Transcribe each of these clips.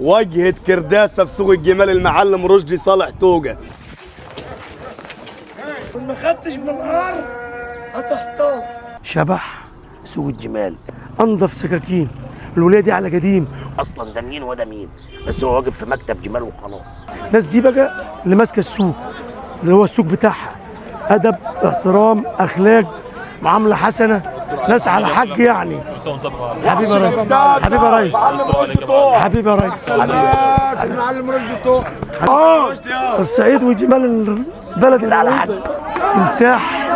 واجهة كرداسة في سوق الجمال المعلم رشدي صالح توجة. ما خدتش من الارض هتحتار. شبح سوق الجمال، انضف سكاكين. الولايه دي على قديم، اصلا ده مين وده مين، بس هو واقف في مكتب جمال وخلاص. الناس دي بقى اللي ماسكه السوق، اللي هو السوق بتاعها ادب، احترام، اخلاق، معامله حسنه، ناس على حق يعني. حبيبي يا ريس، حبيبي يا ريس، حبيبي يا ريس، المعلم رشدي طوق. الصعيد وجمال البلد اللي على حق. تمساح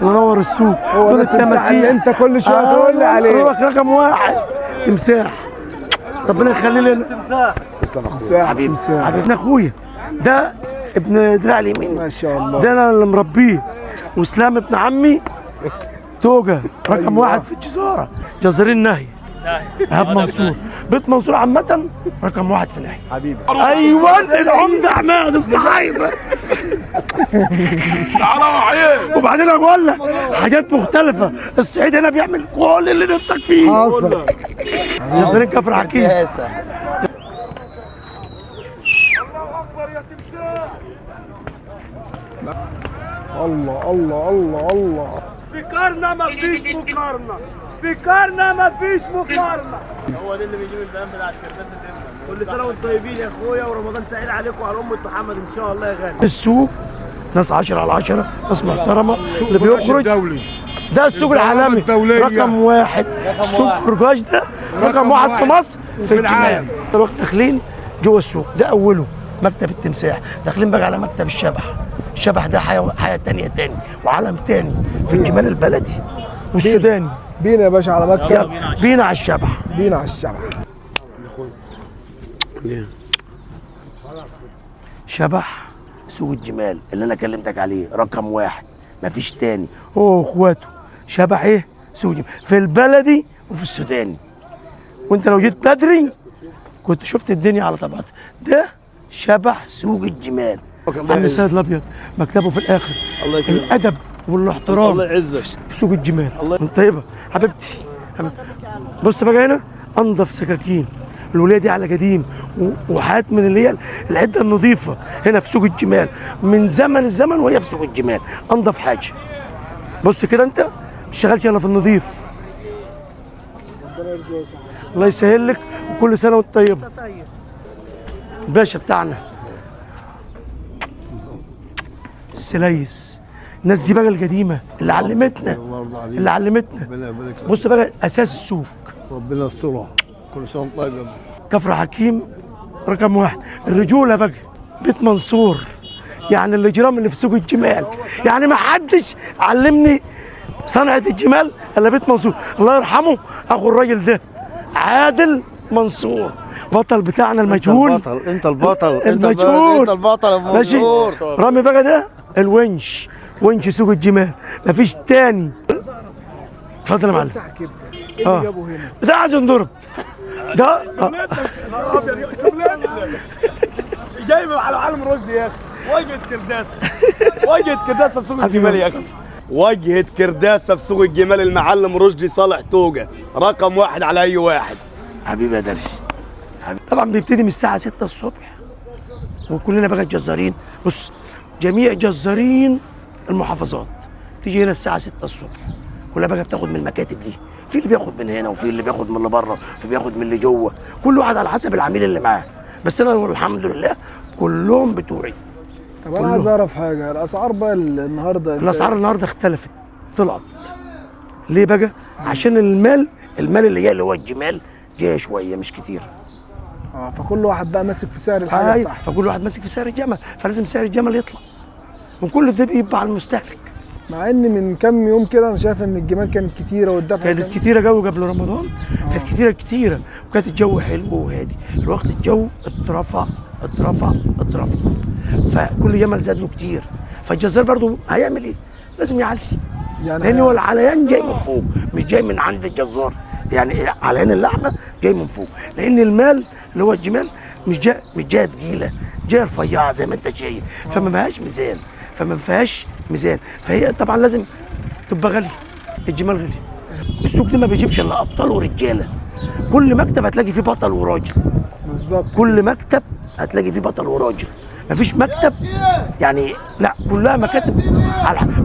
منور السوق، هو ده التمساح اللي انت كل شويه تقول لي عليه. هو رقم واحد تمساح، ربنا يخلي لنا. تمساح حبيبي تمساح ابن اخويا ده، ابن دراع اليمين ما شاء الله. ده انا اللي مربيه. واسلام ابن عمي توجة رقم واحد في الجزاره، جزرين نهي ايهاب منصور، بيت منصور عامه رقم واحد في نهي. حبيبي ايوه العمده عماد الصحايبه. وبعدين اقول لك حاجات مختلفه، الصعيد هنا بيعمل كل اللي نفسك فيه. حاضر. جزرين كفر حكيم. الله الله الله الله. في قارنا مفيش مقارنه، في قارنا مفيش مقارنه. هو ده اللي بيجيب البيان بتاع الكرداسه دي. كل سنه وانتم طيبين يا اخويا، ورمضان سعيد عليكم وعلى امه محمد ان شاء الله يا غالي. السوق ناس 10 على 10، ناس محترمه. اللي بيخرج ده السوق العالمي رقم واحد. سوق قرقاش ده رقم واحد في مصر في العالم. دلوقتي داخلين جوه السوق ده، اوله مكتب التمساح، داخلين بقى على مكتب الشبح. الشبح ده حياه تانية وعالم تاني في الجمال البلدي والسوداني. بينا يا باشا على مكة، بينا على الشبح، بينا على الشبح. شبح سوق الجمال اللي انا كلمتك عليه رقم واحد، مفيش تاني. هو واخواته. شبح ايه؟ سوق الجمال في البلدي وفي السوداني. وانت لو جيت بدري كنت شفت الدنيا على طبيعتها. ده شبح سوق الجمال. عم السيد الابيض مكتبه في الاخر. الله يكرمك. الادب والاحترام. الله يعزك. في سوق الجمال. الله طيبه حبيبتي. بص بقى هنا انضف سكاكين. الولايه دي على قديم وحاجات من اللي هي العده النظيفه هنا في سوق الجمال من زمن الزمن، وهي في سوق الجمال انضف حاجه. بص كده انت ما تشتغلش الا في النظيف. ربنا يرزقك. الله يسهل لك، وكل سنه وانت طيب. الباشا بتاعنا السلايس. الناس دي بقى القديمه اللي علمتنا، اللي علمتنا. بص بقى اساس السوق. ربنا يسترها. كل سنه وانت طيب يا ابني. كفر حكيم رقم واحد. الرجوله بقى بيت منصور، يعني الاجرام اللي في سوق الجمال. يعني ما حدش علمني صنعه الجمال الا بيت منصور. الله يرحمه اخو الراجل ده عادل منصور، بطل بتاعنا المجهول. انت البطل المجهول. انت البطل يا ماشي. منصور. رامي بقى ده الونش، ونش سوق الجمال مفيش تاني. اتفضل يا معلم. بتاع كبده ايه اللي جابه هنا؟ ده عايز ينضرب ده. جايب على معلم رشدي يا اخي. واجهة كرداسة، واجهة كرداسة في سوق الجمال يا اخي. واجهة كرداسة في سوق الجمال المعلم رشدي صالح توجة رقم واحد على اي واحد. حبيبي يا درشي. طبعا بيبتدي من الساعه 6 الصبح، وكلنا بقى جزارين. بص جميع جزارين المحافظات تيجي هنا الساعه 6 الصبح، كلها بقى بتاخد من المكاتب دي. في اللي بياخد من هنا، وفي اللي بياخد من اللي بره، وفي بياخد من اللي جوه، كل واحد على حسب العميل اللي معاه. بس انا الحمد لله كلهم بتوعي. طب انا عايز اعرف حاجه، الاسعار بقى النهارده الاسعار النهارده اختلفت، طلعت. ليه بقى؟ عشان المال اللي جاي اللي هو الجمال جاي شويه مش كتير. فكل واحد بقى ماسك في سعر الحاجه بتاعته. فكل واحد ماسك في سعر الجمل، فلازم سعر الجمل يطلع، وكل ده بيبقى على المستهلك. مع ان من كام يوم كده انا شايف ان الجمال كانت كتيره والدفع كانت كتيره جو قبل رمضان. كانت كتيره وكانت الجو حلو وهادي. الوقت الجو اترفع. فكل جمل زاد له كتير، فالجزار برضو هيعمل ايه؟ لازم يعلي. يعني لان هو العليان جاي من فوق، مش جاي من عند الجزار. يعني عليان اللحمه جاي من فوق، لان المال اللي هو الجمال مش جايه تقيله، جايه رفيعه زي ما انت شايف، فما فيهاش ميزان. فهي طبعا لازم تبقى غاليه. الجمال غالي. السوق ده ما بيجيبش الا ابطال ورجاله. كل مكتب هتلاقي فيه بطل وراجل. بالظبط. كل مكتب هتلاقي فيه بطل وراجل، مفيش مكتب يعني، لا كلها مكاتب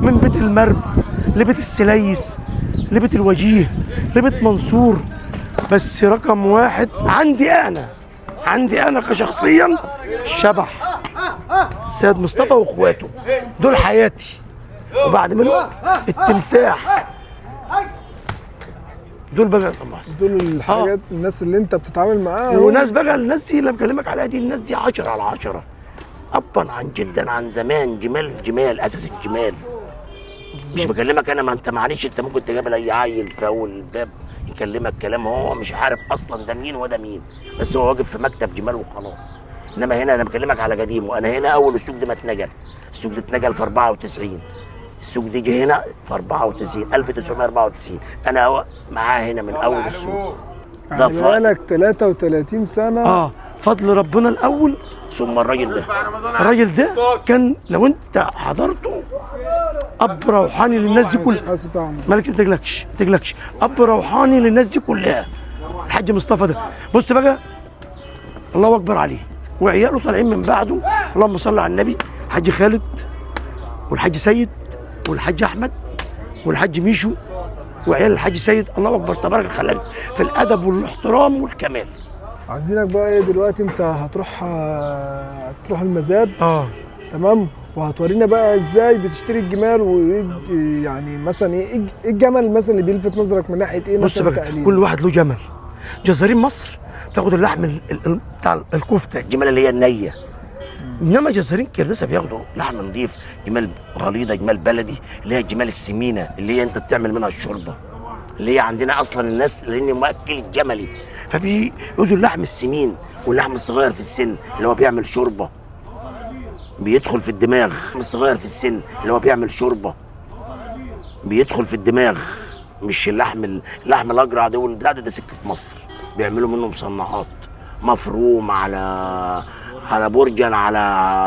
من بيت المرم لبيت السليس لبيت الوجيه لبيت منصور. بس رقم واحد عندي انا كشخصيا شبح سيد مصطفى واخواته، دول حياتي. وبعد منهم التمساح، دول بقى طبعا دول الحاجات الناس اللي انت بتتعامل معاها. وناس بقى، الناس دي اللي بكلمك عليها دي، الناس دي 10 على 10 ابا عن جدا عن زمان. جمال اساس الجمال. مش بكلمك انا، ما انت معلش، انت ممكن تقابل اي عيل في اول الباب يكلمك كلام هو مش عارف اصلا ده مين وده مين، بس هو واقف في مكتب جمال وخلاص. انما هنا انا بكلمك على قديم، وانا هنا اول السوق ده ما اتنقل. السوق ده اتنقل في 94. السوق دي جه هنا في 94 1994. انا معاه هنا من اول السوق. ده يعني بقالك 33 سنه. فضل ربنا الاول ثم الراجل ده. الراجل ده كان لو انت حضرته اب روحاني للناس دي كلها. مالك ما تقلقش اب روحاني للناس دي كلها. الحاج مصطفى ده بص بقى، الله اكبر عليه، وعياله طالعين من بعده، اللهم صل على النبي. الحاج خالد والحاج سيد والحاج احمد والحاج ميشو وعيال الحاج سيد، الله اكبر تبارك الخلاق في الادب والاحترام والكمال. عايزينك بقى ايه دلوقتي، انت هتروح المزاد. تمام. وهتورينا بقى ازاي بتشتري الجمال، ويعني مثلا ايه الجمل مثلا اللي بيلفت نظرك من ناحيه ايه؟ بص بقى، كل واحد له جمل. جزارين مصر بتاخد اللحم بتاع الكفته، الجمال اللي هي النيه. انما جزارين كرداسه بياخدوا لحم نضيف، جمال غليظه، جمال بلدي، اللي هي الجمال السمينه اللي هي انت بتعمل منها الشوربه، اللي هي عندنا اصلا الناس لاني مؤكل الجملي، فبيعوزوا اللحم السمين واللحم الصغير في السن اللي هو بيعمل شوربه، بيدخل في الدماغ. الصغير في السن اللي هو بيعمل شوربه بيدخل في الدماغ، مش اللحم الاجرع ده سكه مصر، بيعملوا منه مصنعات مفروم على برجن على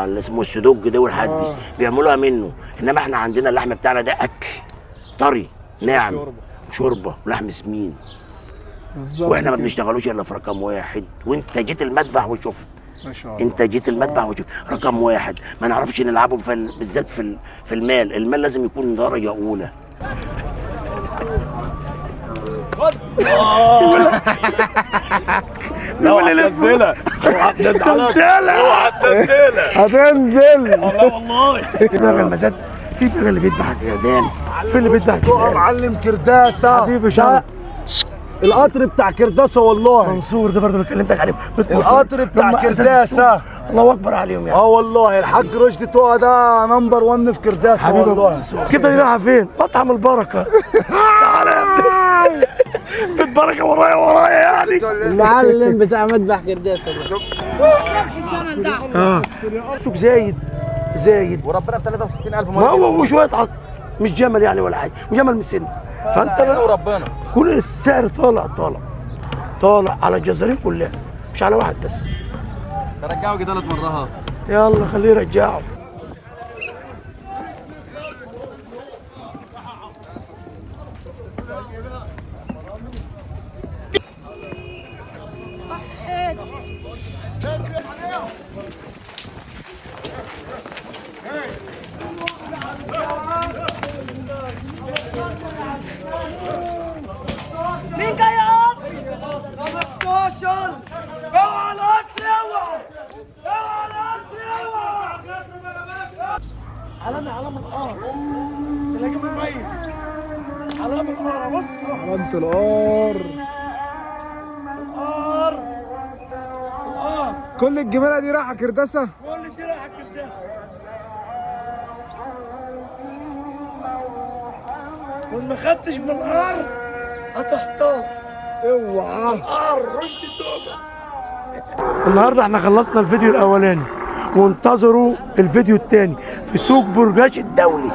اللي اسمه السدوج ده والحاجات دي بيعملوها منه. انما احنا عندنا اللحم بتاعنا ده اكل طري ناعم، شوربه ولحم سمين بالظبط. واحنا ما بنشتغلوش الا في رقم واحد. وانت جيت المذبح وشفت، ما شاء الله، انت جيت المذبح وشفت رقم واحد. ما نعرفش نلعبه بالذات في المال لازم يكون درجه اولى. لو هتنزلها هتنزل والله. ده المزاد في بقى اللي بيذبح جدان، في اللي بيذبح يا معلم كرداسه حبيبي شرف. القطر بتاع كرداسه والله. منصور ده برضه اللي كلمتك عليه، القطر بتاع كرداسه، الله اكبر عليهم يعني. والله الحاج رشدي طوع ده نمبر 1 في كرداسه والله. كده دي رايحه فين؟ مطعم البركه. تعالى يا ابني، بيت بركه ورايا يعني. المعلم بتاع مذبح كرداسه ده. سوق زايد وربنا ب 63,000 ما هو وشويه مش جمل يعني ولا حاجه، وجمل من سن. فانت بقى وربنا كل السعر طالع على الجزارين كلها، مش على واحد بس. رجعوا كده 3 مرات. يلا خليه يرجعه. مين جاي يقف؟ 15 اوعى القطر علامة القار تلاقيه مميز. علامة القار بص، علامة القار. كل الجمالة دي رايحة كرداسة؟ كل دي رايحة كرداسة. وما خدتش من القار هتحتار. اوعى القار رشدي توبة. النهارده احنا خلصنا الفيديو الاولاني، وانتظروا الفيديو الثاني في سوق برجاش الدولي.